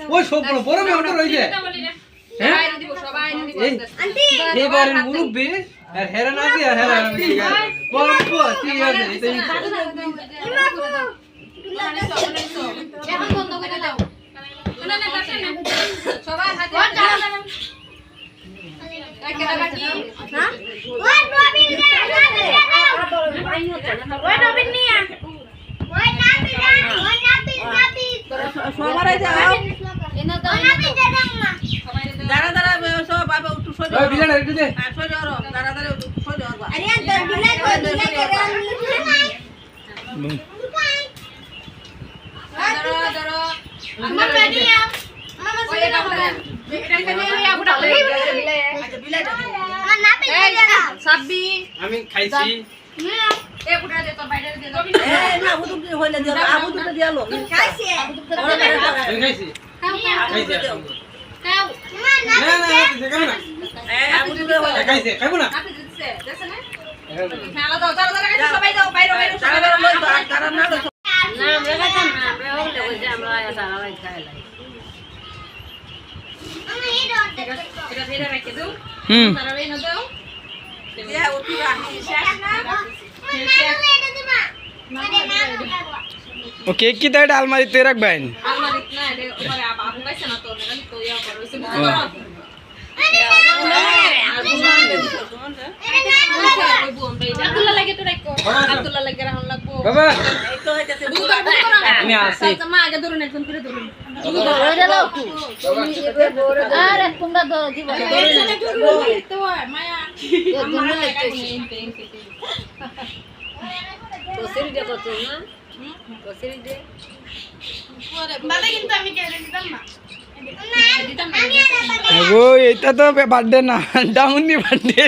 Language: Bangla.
ওই সব বড় মেয়েটা রইছে হ্যাঁ আন্টি এবারে মুরব্বি আর হেরা না দিয়া হেরা না দিয়া বড় ঠিক আছে এটাই এখন বন্ধ করে দাও না না কাটে না সবাই হাতে কেডা বাকি হ্যাঁ ওই নবীন ওই নবীন নিয়া ওই নাবি সবাই যাও এনা দাও নাবি দে দাও না দাঁড়া দাঁড়া সব বাবা উঠু সই দাও ওই বিলা রেডি দে সই দাও দাঁড়া দাঁড়া সই দাও আরে আন বিলা করে দাঁড়া দাঁড়া মামা রেডি আ মামা সই দাও আমি খাইছি এ বুড়া দে তো বাইরে দে দাও এ না আবু দুটো হইলে দিও আবু দুটো দিয়ালো খাইছি আমি খাইছি খাইছি খাও না না দেখো না এ আবু দুটো হইলে খাইছে খাবো না আপনি দিছে দেছ না খেলা দাও দাও দাও সবাই দাও বাইরে বাইরে সবাই দাও তারা না না আমরা খাইতাম না আমরা হইলে ওই যে আমরা সারা রাত খাইলাই আমি এই দাও এটা ফেরা রেখে দাও তারা এই না দাও এ ওটি রাখি শেষ না ও কেক কি তাই আলমারিতে রাখবেন আলমারি না এটা উপরে আবু গাইছে না তো না তো ইয়া করছে আব্দুল্লাহ লাগে তো রাখো আব্দুল্লাহ লাগে রাখুন লাগবো বাবা এই তো হইতাছে আমি আসি মা আগে ধরুন একজন করে ধরুন আরে তোমরা ধরো দিব তো মায়া কসেরি দে কত না কসেরি দে বাবা কিন্তু আমি কেটে দিতাম না ও এটা তো বার্থডে না ডাউনি বার্থডে